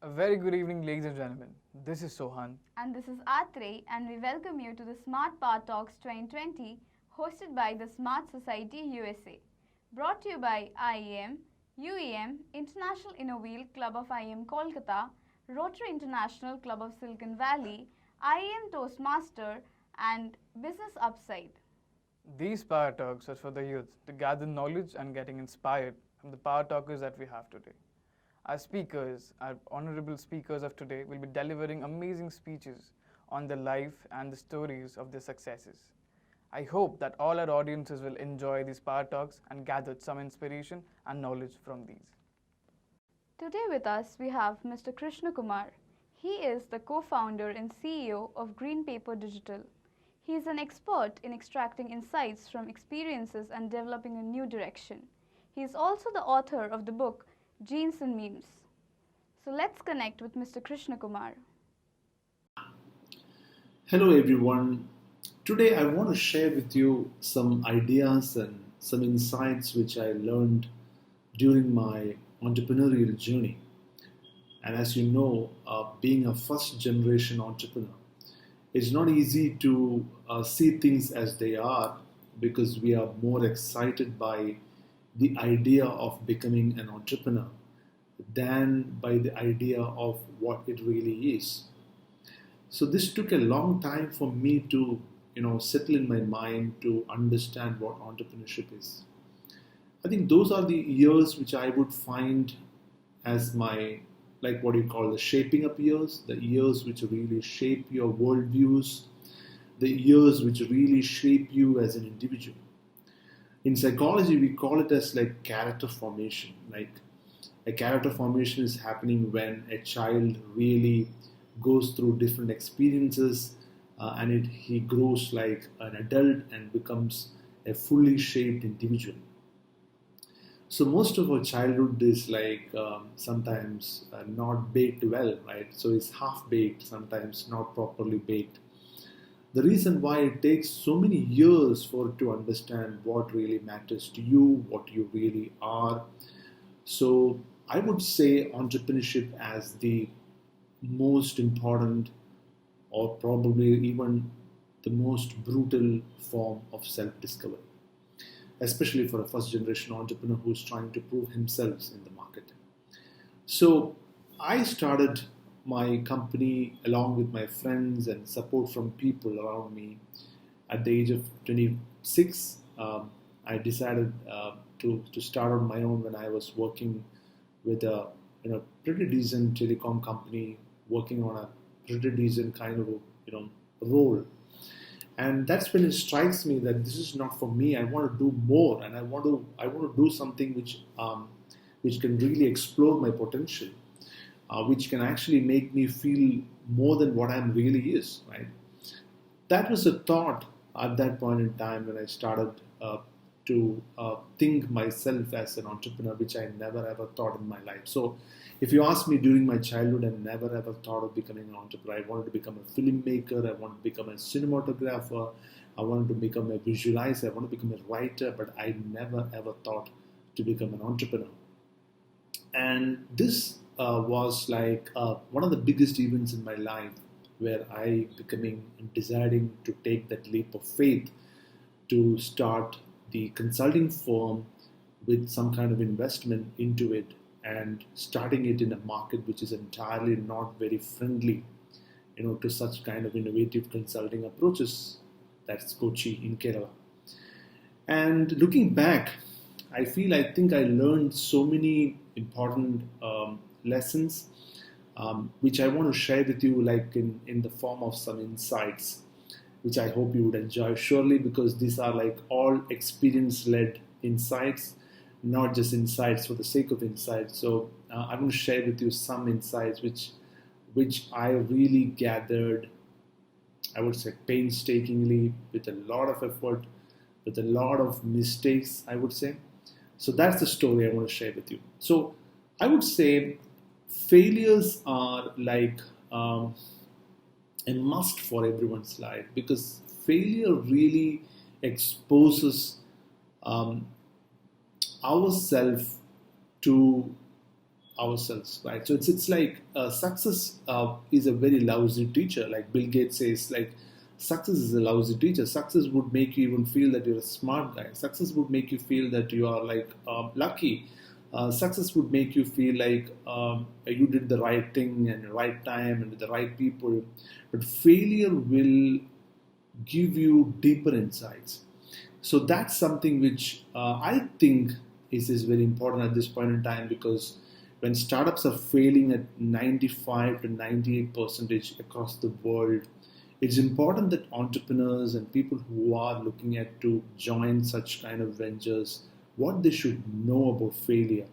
A very good evening, ladies and gentlemen. This is Sohan. And this is 𝐴𝐴, and we welcome you to the Smart Power Talks 2020, hosted by the Smart Society USA. Brought to you by IEM, UEM, International Innovale Club of IEM Kolkata, Rotary International Club of Silicon Valley, IEM Toastmaster, and Business Upside. These power talks are for the youth to gather knowledge and getting inspired from the power talkers that we have today. Our speakers, our honorable speakers of today, will be delivering amazing speeches on their life and the stories of their successes. I hope that all our audiences will enjoy these power talks and gather some inspiration and knowledge from these. Today with us we have Mr. Krishna Kumar. He is the co-founder and CEO of Green Paper Digital. He is an expert in extracting insights from experiences and developing a new direction. He is also the author of the book Genes and Memes. So let's connect with Mr. Krishna Kumar. Hello everyone. Today I want to share with you some ideas and some insights which I learned during my entrepreneurial journey. And as you know, being a first generation entrepreneur, it's not easy to see things as they are because we are more excited by the idea of becoming an entrepreneur than by the idea of what it really is. So this took a long time for me to, settle in my mind to understand what entrepreneurship is. I think those are the years which I would find as my, like what you call the shaping up years, the years which really shape your worldviews, the years which really shape you as an individual. In psychology, we call it as like character formation. Like a character formation is happening when a child really goes through different experiences and he grows like an adult and becomes a fully shaped individual. So most of our childhood is like sometimes not baked well, right? So it's half baked, sometimes not properly baked. The reason why it takes so many years for it to understand what really matters to you, what you really are. So I would say entrepreneurship as the most important or probably even the most brutal form of self-discovery, especially for a first generation entrepreneur who's trying to prove himself in the market. So I started my company along with my friends and support from people around me. At the age of 26, I decided to start on my own when I was working with a pretty decent telecom company, working on a pretty decent kind of role. And that's when it strikes me that this is not for me. I want to do more, and I want to do something which can really explore my potential. Which can actually make me feel more than what I'm really is, right? That was a thought at that point in time when I started to think myself as an entrepreneur, which I never ever thought in my life. So if you ask me during my childhood, I never ever thought of becoming an entrepreneur. I wanted to become a filmmaker, I wanted to become a cinematographer, I wanted to become a visualizer, I wanted to become a writer, but I never ever thought to become an entrepreneur. And this was like one of the biggest events in my life where I deciding to take that leap of faith to start the consulting firm with some kind of investment into it and starting it in a market which is entirely not very friendly to such kind of innovative consulting approaches. That's Kochi in Kerala. And looking back, I think I learned so many important lessons which I want to share with you like in the form of some insights which I hope you would enjoy surely, because these are like all experience-led insights, not just insights for the sake of insights. So I'm going to share with you some insights which I really gathered, I would say painstakingly, with a lot of effort, with a lot of mistakes, I would say. So that's the story I want to share with you. So I would say failures are like a must for everyone's life, because failure really exposes ourselves to ourselves, right? So it's like success is a very lousy teacher. Like Bill Gates says, like success is a lousy teacher. Success would make you even feel that you're a smart guy. Success would make you feel that you are like lucky. Success would make you feel like you did the right thing and the right time and with the right people. But failure will give you deeper insights. So that's something which I think is very important at this point in time, because when startups are failing at 95 to 98 percentage across the world, it's important that entrepreneurs and people who are looking at to join such kind of ventures, what they should know about failure.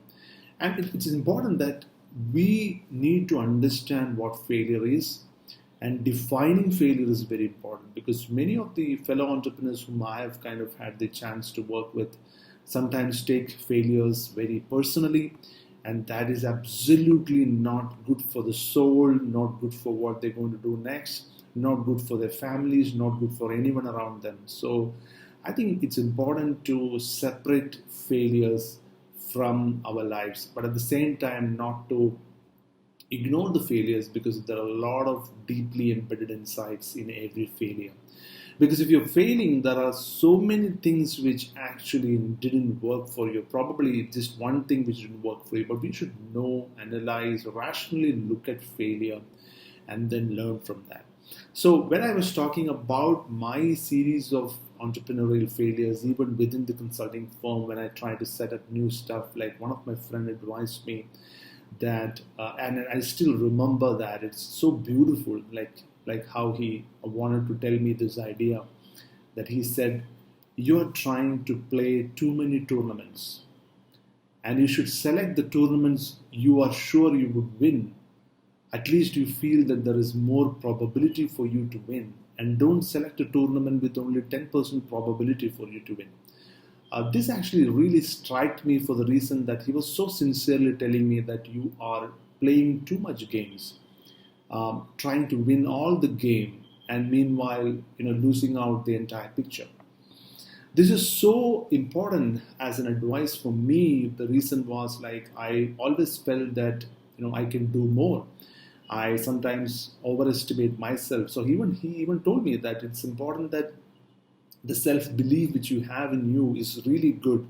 And it's important that we need to understand what failure is, and defining failure is very important, because many of the fellow entrepreneurs whom I have kind of had the chance to work with sometimes take failures very personally, and that is absolutely not good for the soul, not good for what they're going to do next, not good for their families, not good for anyone around them. So I think it's important to separate failures from our lives, but at the same time not to ignore the failures, because there are a lot of deeply embedded insights in every failure. Because if you're failing, there are so many things which actually didn't work for you. Probably just one thing which didn't work for you, but we should know, analyze, rationally look at failure and then learn from that. So when I was talking about my series of entrepreneurial failures, even within the consulting firm, when I tried to set up new stuff, like one of my friends advised me that, and I still remember that, it's so beautiful, like how he wanted to tell me this idea, that he said, you're trying to play too many tournaments, and you should select the tournaments you are sure you would win. At least you feel that there is more probability for you to win, and don't select a tournament with only 10% probability for you to win. This actually really struck me for the reason that he was so sincerely telling me that you are playing too much games, trying to win all the game, and meanwhile, losing out the entire picture. This is so important as an advice for me. The reason was, like, I always felt that I can do more. I sometimes overestimate myself. So he even told me that it's important that the self-belief which you have in you is really good,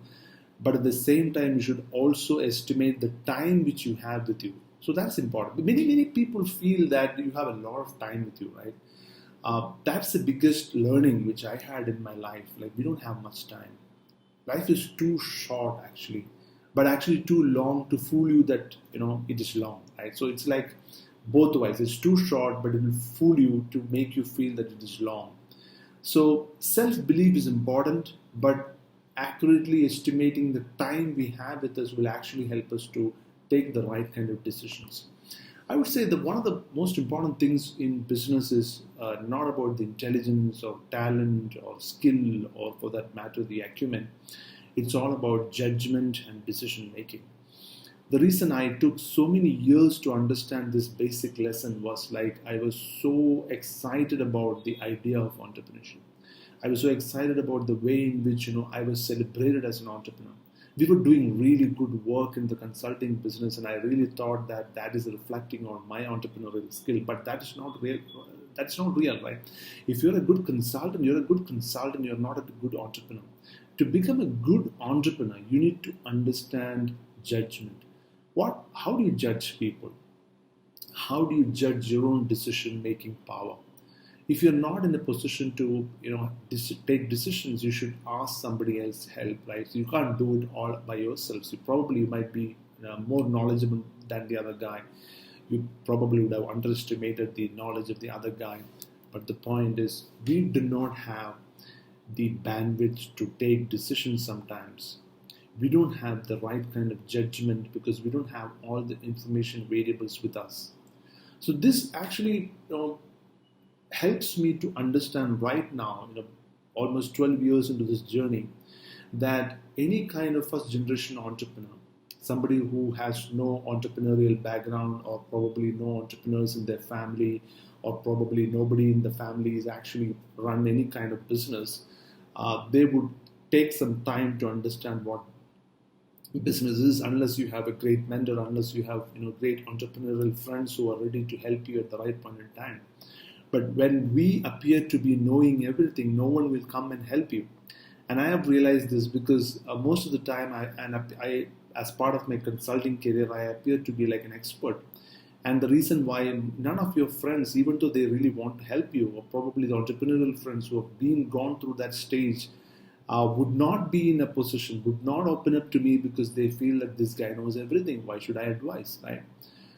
but at the same time you should also estimate the time which you have with you. So that's important. Many people feel that you have a lot of time with you, right? That's the biggest learning which I had in my life. Like, we don't have much time. Life is too short, actually, but actually too long to fool you that it is long, right? So it's like both ways. It's too short, but it will fool you to make you feel that it is long. So self-belief is important, but accurately estimating the time we have with us will actually help us to take the right kind of decisions. I would say that one of the most important things in business is not about the intelligence or talent or skill, or for that matter the acumen. It's all about judgment and decision making. The reason I took so many years to understand this basic lesson was, like, I was so excited about the idea of entrepreneurship. I was so excited about the way in which I was celebrated as an entrepreneur. We were doing really good work in the consulting business, and I really thought that that is reflecting on my entrepreneurial skill. But that is not real. That's not real, right? If you're a good consultant, you're a good consultant. You're not a good entrepreneur. To become a good entrepreneur, you need to understand judgment. How do you judge people? How do you judge your own decision-making power? If you're not in a position to, take decisions, you should ask somebody else help, right? You can't do it all by yourself. So you might be more knowledgeable than the other guy. You probably would have underestimated the knowledge of the other guy. But the point is, we do not have the bandwidth to take decisions sometimes. We don't have the right kind of judgment because we don't have all the information variables with us. So this actually helps me to understand right now, almost 12 years into this journey, that any kind of first generation entrepreneur, somebody who has no entrepreneurial background, or probably no entrepreneurs in their family, or probably nobody in the family is actually run any kind of business, they would take some time to understand what businesses unless you have a great mentor, unless you have great entrepreneurial friends who are ready to help you at the right point in time. But when we appear to be knowing everything, no one will come and help you. And I have realized this because most of the time, I, as part of my consulting career, I appear to be like an expert. And the reason why none of your friends, even though they really want to help you, or probably the entrepreneurial friends who have gone through that stage, would not be in a position, would not open up to me because they feel that this guy knows everything. Why should I advise, right?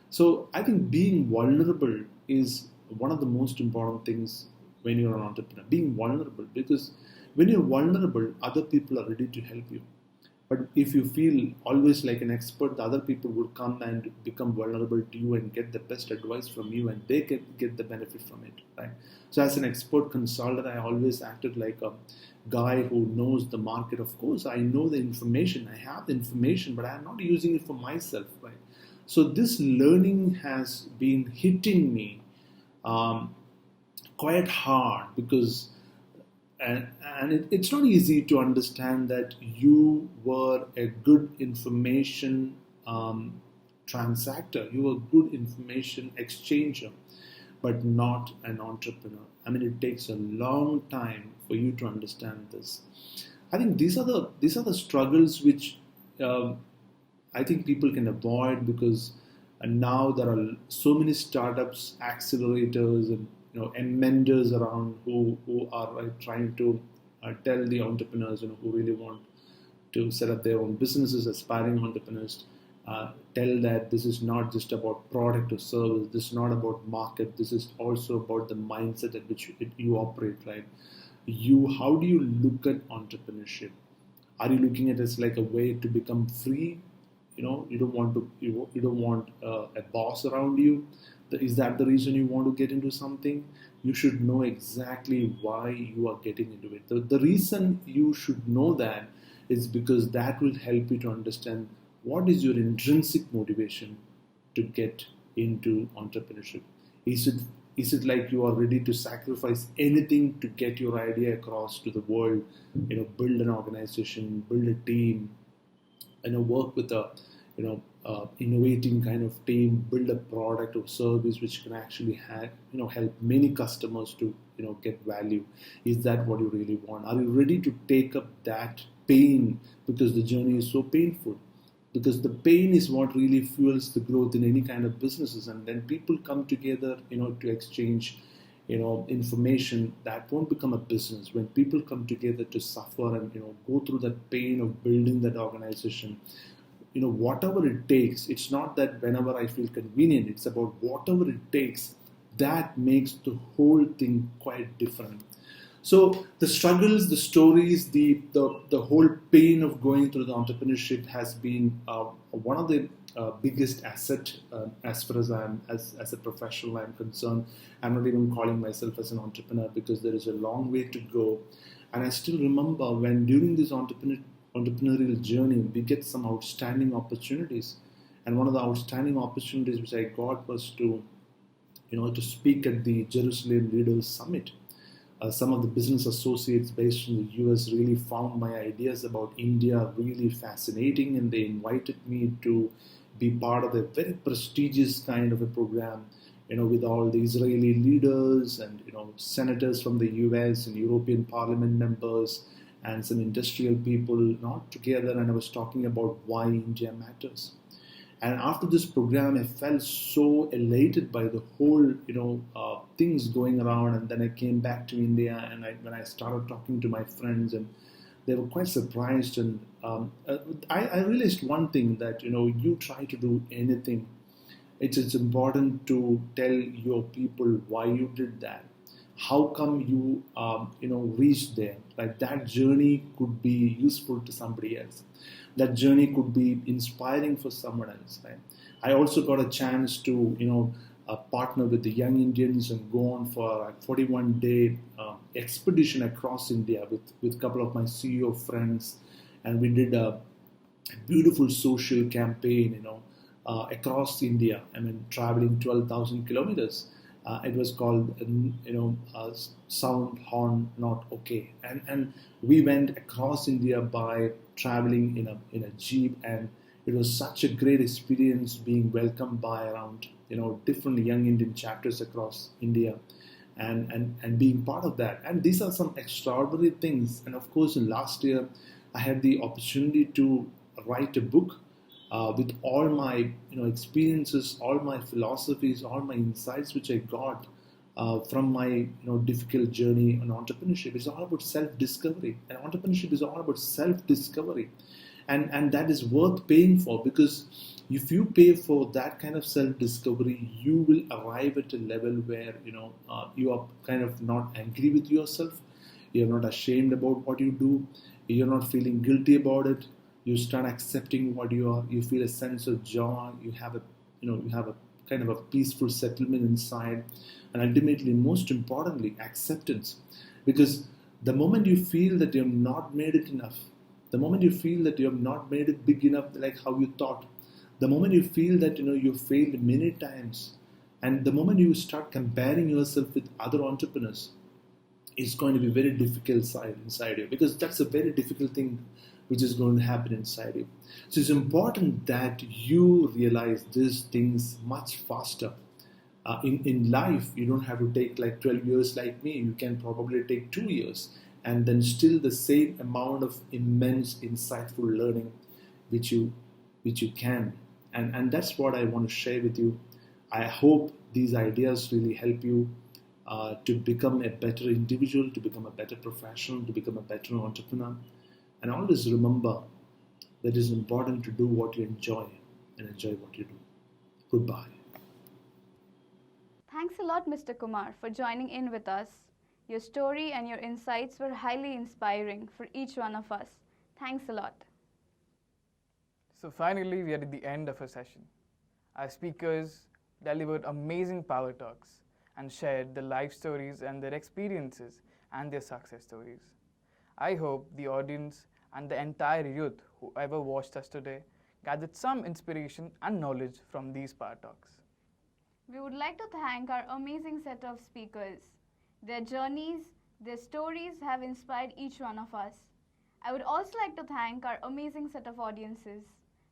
So I think being vulnerable is one of the most important things when you're an entrepreneur. Being vulnerable, because when you're vulnerable, other people are ready to help you. But if you feel always like an expert, the other people will come and become vulnerable to you and get the best advice from you, and they can get the benefit from it, right? So as an expert consultant, I always acted like a guy who knows the market. Of course, I know the information, I have the information, but I'm not using it for myself, right? So this learning has been hitting me quite hard, because it's not easy to understand that you were a good information transactor, you were a good information exchanger, but not an entrepreneur. I mean, it takes a long time for you to understand this. I think these are the struggles which I think people can avoid, because now there are so many startups, accelerators, and mentors around who are trying to tell the entrepreneurs who really want to set up their own businesses, aspiring entrepreneurs, tell that this is not just about product or service, this is not about market, this is also about the mindset at which you operate, right? How do you look at entrepreneurship? Are you looking at it as like a way to become free? You don't want a boss around you. Is that the reason you want to get into something? You should know exactly why you are getting into it. The reason you should know that is because that will help you to understand what is your intrinsic motivation to get into entrepreneurship. Is it like you are ready to sacrifice anything to get your idea across to the world? Build an organization, build a team, work with a innovating kind of team, build a product or service which can actually help many customers to get value. Is that what you really want? Are you ready to take up that pain, because the journey is so painful? Because the pain is what really fuels the growth in any kind of businesses, and then people come together to exchange information. That won't become a business. When people come together to suffer and go through that pain of building that organization, whatever it takes, it's not that whenever I feel convenient, it's about whatever it takes. That makes the whole thing quite different. So the struggles, the stories, the whole pain of going through the entrepreneurship has been one of the biggest asset as far as as a professional I'm concerned. I'm not even calling myself as an entrepreneur, because there is a long way to go. And I still remember when during this entrepreneurial journey, we get some outstanding opportunities. And one of the outstanding opportunities which I got was to speak at the Jerusalem Leaders Summit. Some of the business associates based in the US really found my ideas about India really fascinating, and they invited me to be part of a very prestigious kind of a program, with all the Israeli leaders and senators from the US and European Parliament members and some industrial people not together, and I was talking about why India matters. And after this program, I felt so elated by the whole, things going around. And then I came back to India, and when I started talking to my friends, and they were quite surprised. And I realized one thing, that you try to do anything, it's important to tell your people why you did that. How come you reached there? Like, that journey could be useful to somebody else. That journey could be inspiring for someone else, right? I also got a chance to partner with the young Indians and go on for a 41-day expedition across India with a couple of my CEO friends, and we did a beautiful social campaign across India. I mean, traveling 12,000 kilometers. It was called, Sound Horn Not Okay, and we went across India by traveling in a jeep, and it was such a great experience being welcomed by around different young Indian chapters across India, and being part of that. And these are some extraordinary things. And of course, in last year, I had the opportunity to write a book with all my experiences, all my philosophies, all my insights which I got from my difficult journey on entrepreneurship. It's all about self-discovery, and entrepreneurship is all about self-discovery, and that is worth paying for, because if you pay for that kind of self-discovery, you will arrive at a level where you are kind of not angry with yourself, you're not ashamed about what you do, you're not feeling guilty about it. You start accepting what you are. You feel a sense of joy. You have a kind of a peaceful settlement inside, and ultimately, most importantly, acceptance. Because the moment you feel that you have not made it enough, the moment you feel that you have not made it big enough, like how you thought, the moment you feel that you failed many times, and the moment you start comparing yourself with other entrepreneurs, it's going to be very difficult inside you, because that's a very difficult thing which is going to happen inside you. So it's important that you realize these things much faster. In life, you don't have to take like 12 years like me. You can probably take 2 years, and then still the same amount of immense, insightful learning which you can. And that's what I want to share with you. I hope these ideas really help you to become a better individual, to become a better professional, to become a better entrepreneur. And always remember that it is important to do what you enjoy and enjoy what you do. Goodbye. Thanks a lot, Mr. Kumar, for joining in with us. Your story and your insights were highly inspiring for each one of us. Thanks a lot. So finally, we are at the end of our session. Our speakers delivered amazing power talks and shared their life stories and their experiences and their success stories. I hope the audience and the entire youth who ever watched us today gathered some inspiration and knowledge from these power talks. We would like to thank our amazing set of speakers. Their journeys, their stories have inspired each one of us. I would also like to thank our amazing set of audiences.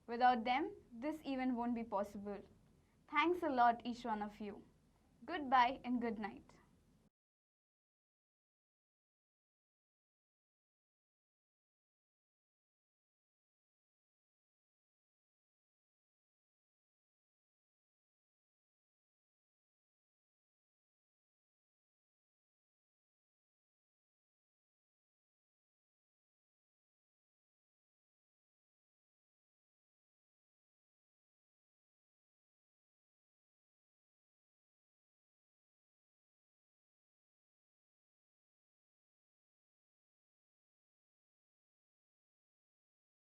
Without them, this event won't be possible. Thanks a lot, each one of you. Goodbye and good night.